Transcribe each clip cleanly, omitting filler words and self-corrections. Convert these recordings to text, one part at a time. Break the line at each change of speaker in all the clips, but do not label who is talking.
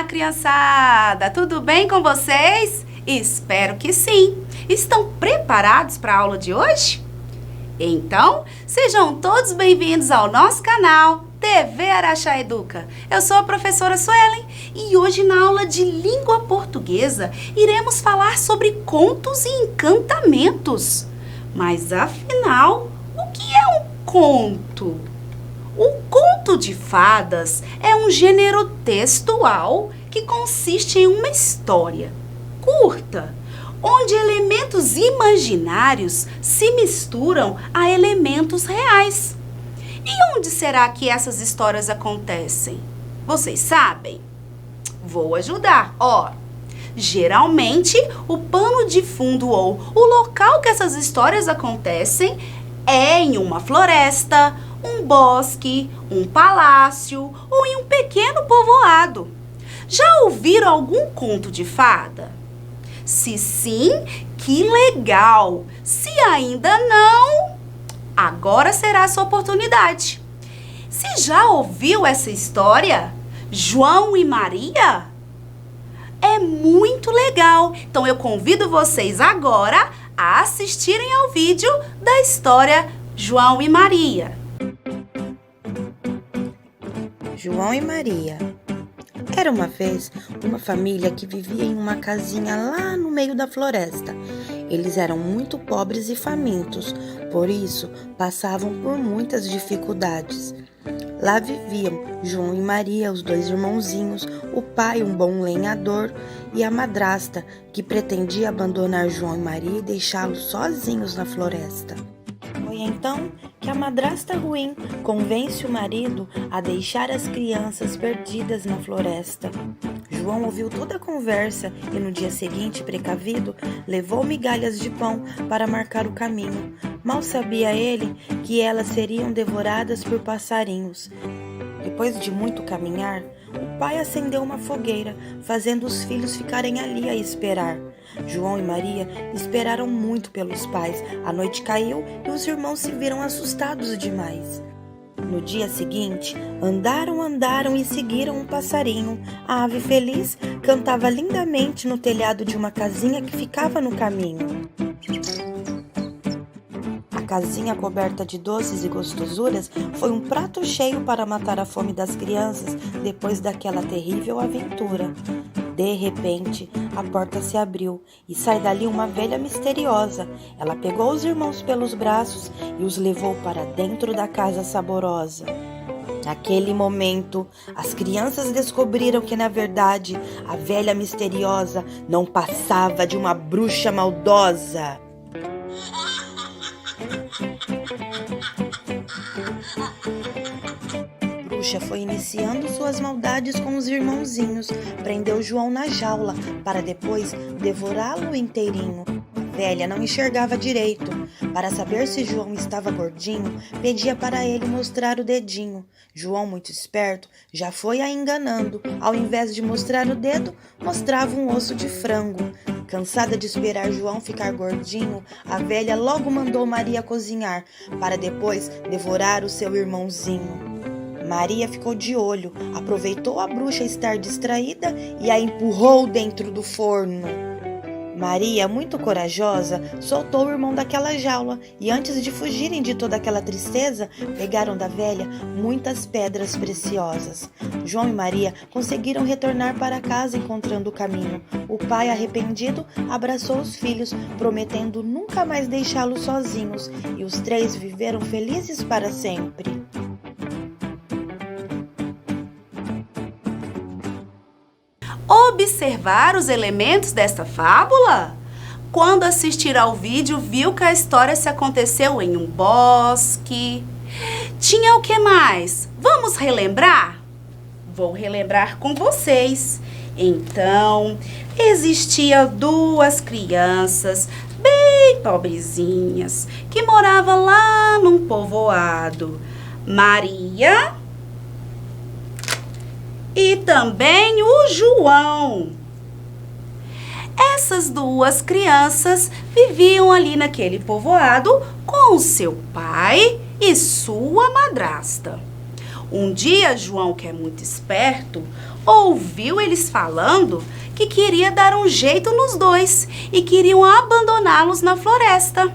Olá, criançada! Tudo bem com vocês? Espero que sim! Estão preparados para a aula de hoje? Então, sejam todos bem-vindos ao nosso canal TV Araxá Educa. Eu sou a professora Suelen e hoje na aula de língua portuguesa iremos falar sobre contos e encantamentos. Mas afinal, o que é um conto? O conto de fadas é um gênero textual que consiste em uma história curta, onde elementos imaginários se misturam a elementos reais. E onde será que essas histórias acontecem? Vocês sabem? Vou ajudar. Geralmente, o pano de fundo ou o local que essas histórias acontecem é em uma floresta, um bosque, um palácio ou em um pequeno povoado. Já ouviram algum conto de fada? Se sim, que legal! Se ainda não, agora será a sua oportunidade. Se já ouviu essa história, João e Maria? É muito legal! Então eu convido vocês agora a assistirem ao vídeo da história João e Maria.
João e Maria. Era uma vez uma família que vivia em uma casinha lá no meio da floresta. Eles eram muito pobres e famintos, por isso passavam por muitas dificuldades. Lá viviam João e Maria, os dois irmãozinhos, o pai, um bom lenhador, e a madrasta, que pretendia abandonar João e Maria e deixá-los sozinhos na floresta. Foi então que a madrasta ruim convence o marido a deixar as crianças perdidas na floresta. João ouviu toda a conversa e no dia seguinte, precavido, levou migalhas de pão para marcar o caminho. Mal sabia ele que elas seriam devoradas por passarinhos. Depois de muito caminhar, o pai acendeu uma fogueira, fazendo os filhos ficarem ali a esperar. João e Maria esperaram muito pelos pais. A noite caiu e os irmãos se viram assustados demais. No dia seguinte, andaram e seguiram um passarinho. A ave feliz cantava lindamente no telhado de uma casinha que ficava no caminho. A casinha coberta de doces e gostosuras foi um prato cheio para matar a fome das crianças depois daquela terrível aventura. De repente, a porta se abriu e sai dali uma velha misteriosa. Ela pegou os irmãos pelos braços e os levou para dentro da casa saborosa. Naquele momento, as crianças descobriram que, na verdade, a velha misteriosa não passava de uma bruxa maldosa. A bruxa foi iniciando suas maldades com os irmãozinhos, prendeu João na jaula para depois devorá-lo inteirinho. A velha não enxergava direito. Para saber se João estava gordinho, pedia para ele mostrar o dedinho. João, muito esperto, já foi a enganando. Ao invés de mostrar o dedo, mostrava um osso de frango. Cansada de esperar João ficar gordinho, a velha logo mandou Maria cozinhar, para depois devorar o seu irmãozinho. Maria ficou de olho, aproveitou a bruxa estar distraída e a empurrou dentro do forno. Maria, muito corajosa, soltou o irmão daquela jaula e antes de fugirem de toda aquela tristeza, pegaram da velha muitas pedras preciosas. João e Maria conseguiram retornar para casa encontrando o caminho. O pai, arrependido, abraçou os filhos, prometendo nunca mais deixá-los sozinhos, e os três viveram felizes para sempre.
Observar os elementos desta fábula? Quando assistir ao vídeo, viu que a história se aconteceu em um bosque. Tinha o que mais? Vamos relembrar? Vou relembrar com vocês. Então, existia duas crianças bem pobrezinhas que moravam lá num povoado. Maria e também o João. Essas duas crianças viviam ali naquele povoado com o seu pai e sua madrasta. Um dia, João, que é muito esperto, ouviu eles falando que queria dar um jeito nos dois e queriam abandoná-los na floresta.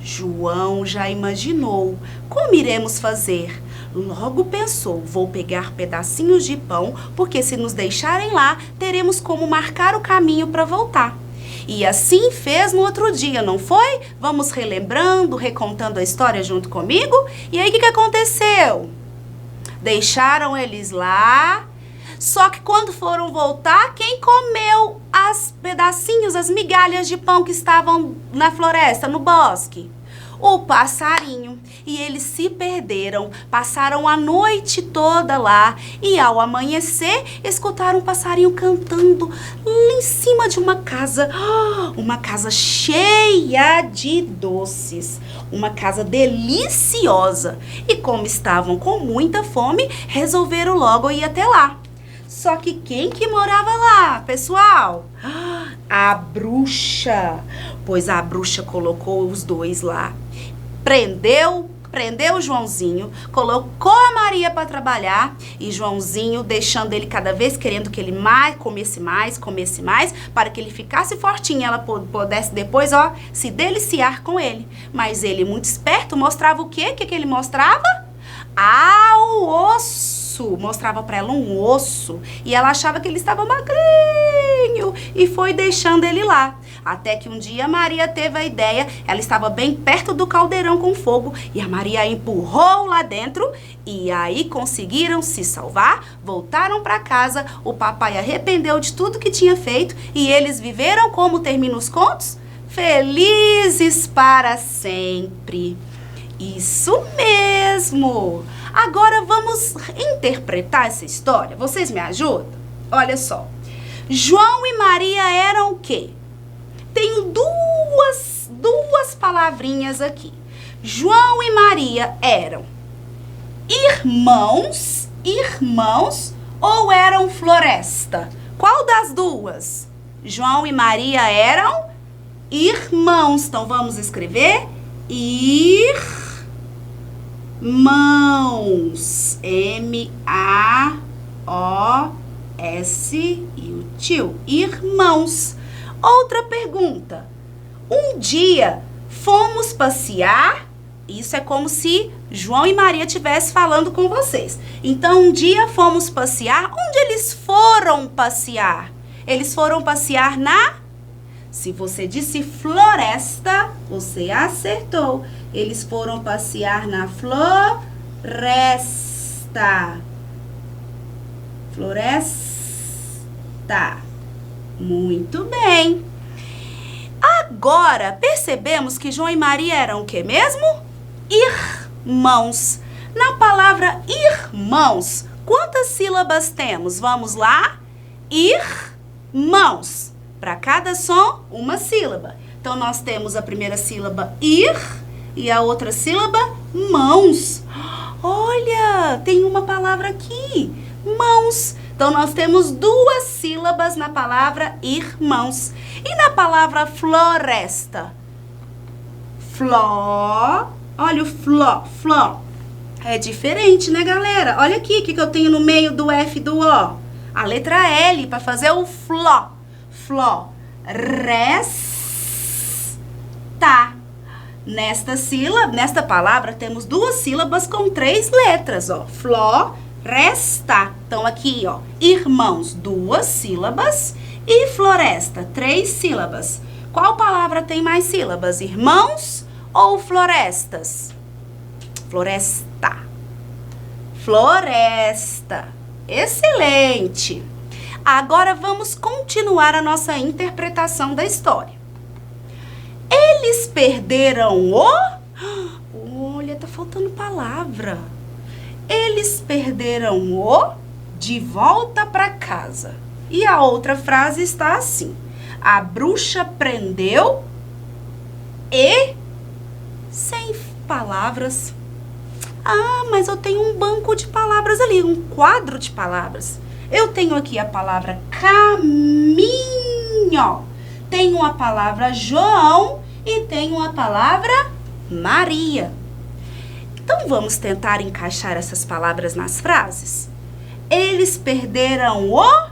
João já imaginou como iremos fazer. Logo pensou, vou pegar pedacinhos de pão, porque se nos deixarem lá, teremos como marcar o caminho para voltar. E assim fez no outro dia, não foi? Vamos relembrando, recontando a história junto comigo? E aí o que aconteceu? Deixaram eles lá, só que quando foram voltar, quem comeu os pedacinhos, as migalhas de pão que estavam na floresta, no bosque? O passarinho. E eles se perderam, passaram a noite toda lá e ao amanhecer escutaram um passarinho cantando lá em cima de uma casa cheia de doces, uma casa deliciosa. E como estavam com muita fome, resolveram logo ir até lá. Só que quem que morava lá, pessoal? A bruxa. Pois a bruxa colocou os dois lá. Prendeu o Joãozinho, colocou a Maria para trabalhar e Joãozinho deixando ele cada vez querendo que ele comesse mais, para que ele ficasse fortinho e ela pudesse depois, se deliciar com ele. Mas ele, muito esperto, mostrava o quê? O que ele mostrava? O osso. Mostrava para ela um osso e ela achava que ele estava magrinho e foi deixando ele lá. Até que um dia a Maria teve a ideia, ela estava bem perto do caldeirão com fogo e a Maria empurrou lá dentro e aí conseguiram se salvar, voltaram para casa, o papai arrependeu de tudo que tinha feito e eles viveram, como terminam os contos? Felizes para sempre. Isso mesmo! Agora vamos interpretar essa história. Vocês me ajudam? Olha só. João e Maria eram o quê? Tenho duas palavrinhas aqui. João e Maria eram irmãos ou eram floresta? Qual das duas? João e Maria eram irmãos. Então vamos escrever irmãos. M-A-O-S e o tio. Irmãos. Outra pergunta. Um dia fomos passear. Isso é como se João e Maria estivessem falando com vocês. Então, um dia fomos passear. Onde eles foram passear? Eles foram passear Se você disse floresta, você acertou. Eles foram passear na floresta. Floresta. Muito bem. Agora, percebemos que João e Maria eram o que mesmo? Irmãos. Na palavra irmãos, quantas sílabas temos? Vamos lá? Irmãos. Para cada som, uma sílaba. Então, nós temos a primeira sílaba ir e a outra sílaba mãos. Olha, tem uma palavra aqui, mãos. Então, nós temos duas sílabas na palavra irmãos. E na palavra floresta? Olha o fló. É diferente, né, galera? Olha aqui, o que eu tenho no meio do F e do O? A letra L, para fazer o fló. Floresta. Nesta palavra, temos duas sílabas com 3 letras, Floresta. Então, aqui, irmãos, 2 sílabas e floresta, 3 sílabas. Qual palavra tem mais sílabas, irmãos ou florestas? Floresta. Excelente. Agora, vamos continuar a nossa interpretação da história. Eles perderam Olha, tá faltando palavra. Eles perderam de volta para casa. E a outra frase está assim. A bruxa prendeu sem palavras. Mas eu tenho um banco de palavras ali, um quadro de palavras. Eu tenho aqui a palavra caminho. Tenho a palavra João e tenho a palavra Maria. Então, vamos tentar encaixar essas palavras nas frases? Eles perderam o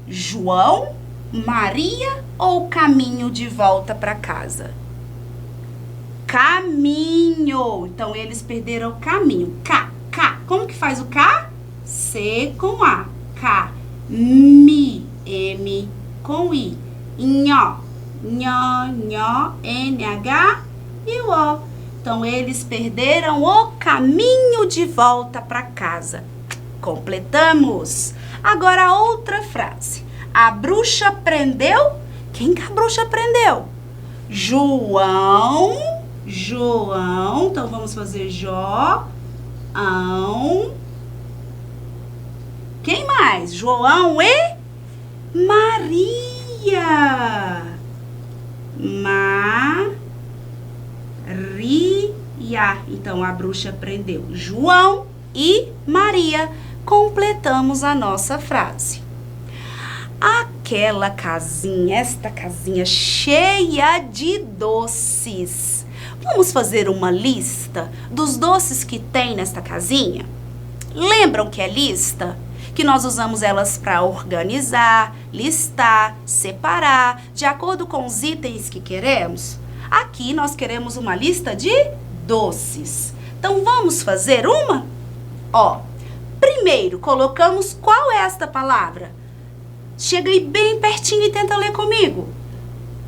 João, Maria ou caminho de volta para casa? Caminho. Então, eles perderam o caminho. Como que faz o K? C com A. K. Mi. M com I. Nhó. Nhó, nhó, NH e o O. Então, eles perderam o caminho de volta para casa. Completamos. Agora, outra frase. A bruxa prendeu. Quem que a bruxa prendeu? João. Então vamos fazer João. Quem mais? João e Maria. Maria. Então a bruxa prendeu João e Maria. Completamos a nossa frase. Aquela casinha, esta casinha cheia de doces. Vamos fazer uma lista dos doces que tem nesta casinha? Lembram que é lista? Que nós usamos elas para organizar, listar, separar, de acordo com os itens que queremos? Aqui nós queremos uma lista de doces. Então vamos fazer uma? Primeiro colocamos qual é esta palavra? Chega aí bem pertinho e tenta ler comigo.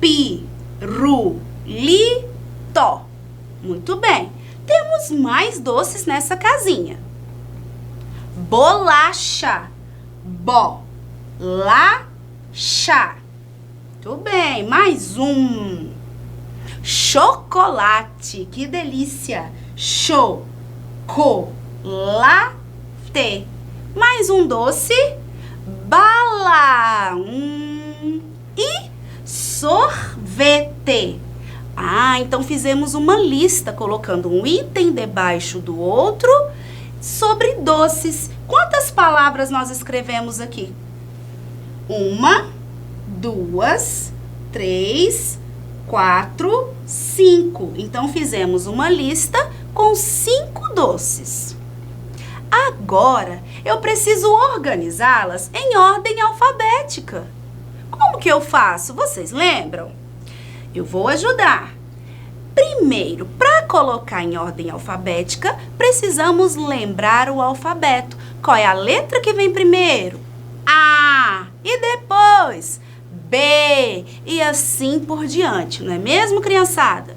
Pirulito. Muito bem. Temos mais doces nessa casinha. Bolacha. Bolacha. Muito bem. Mais um. Chocolate. Que delícia. Chocolate. Mais um doce. Bala. E sorvete. Então fizemos uma lista, colocando um item debaixo do outro sobre doces. Quantas palavras nós escrevemos aqui? 1, 2, 3, 4, 5. Então fizemos uma lista com 5 doces. Agora, eu preciso organizá-las em ordem alfabética. Como que eu faço? Vocês lembram? Eu vou ajudar. Primeiro, para colocar em ordem alfabética, precisamos lembrar o alfabeto. Qual é a letra que vem primeiro? A. E depois B. E assim por diante, não é mesmo, criançada?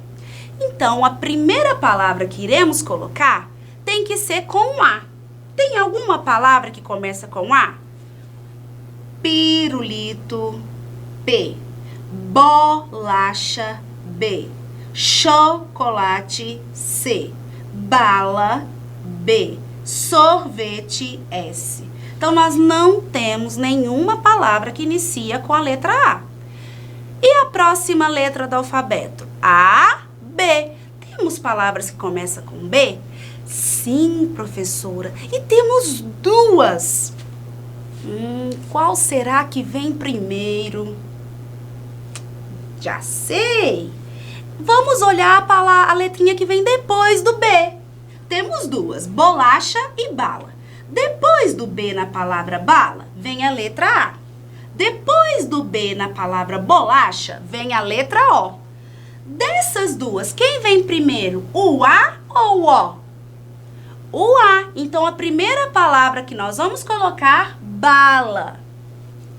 Então, a primeira palavra que iremos colocar tem que ser com A. Tem alguma palavra que começa com A? Pirulito, P. Bolacha, B. Chocolate, C. Bala, B. Sorvete, S. Então, nós não temos nenhuma palavra que inicia com a letra A. E a próxima letra do alfabeto? A, B. Temos palavras que começam com B? Sim, professora. E temos duas. Qual será que vem primeiro? Já sei. Vamos olhar a letrinha que vem depois do B. Temos duas, bolacha e bala. Depois do B na palavra bala, vem a letra A. Depois do B na palavra bolacha, vem a letra O. Dessas duas, quem vem primeiro? O A ou o O? O A. Então, a primeira palavra que nós vamos colocar, bala.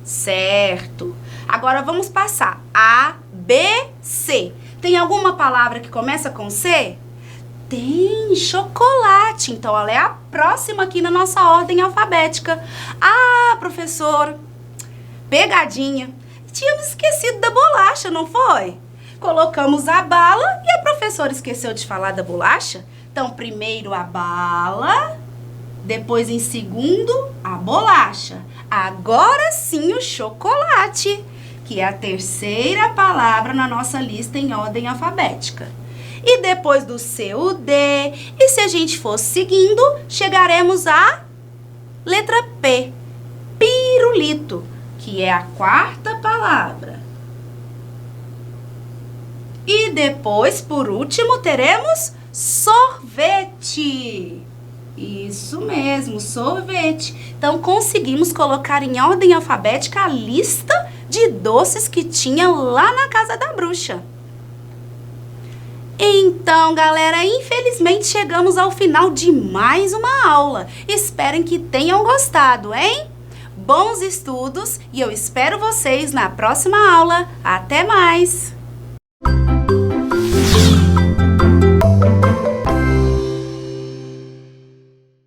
Certo. Agora, vamos passar. A, B, C. Tem alguma palavra que começa com C? Tem, chocolate. Então, ela é a próxima aqui na nossa ordem alfabética. Ah, professor, pegadinha. Tínhamos esquecido da bolacha, não foi? Colocamos a bala e a professora esqueceu de falar da bolacha. Então, primeiro a bala, depois em segundo a bolacha. Agora sim o chocolate, que é a terceira palavra na nossa lista em ordem alfabética. E depois do C, o D. E se a gente for seguindo, chegaremos à letra P, pirulito, que é a quarta palavra. E depois, por último, teremos sorvete. Isso mesmo, sorvete. Então, conseguimos colocar em ordem alfabética a lista de doces que tinha lá na casa da bruxa. Então, galera, infelizmente chegamos ao final de mais uma aula. Esperem que tenham gostado, hein? Bons estudos e eu espero vocês na próxima aula. Até mais!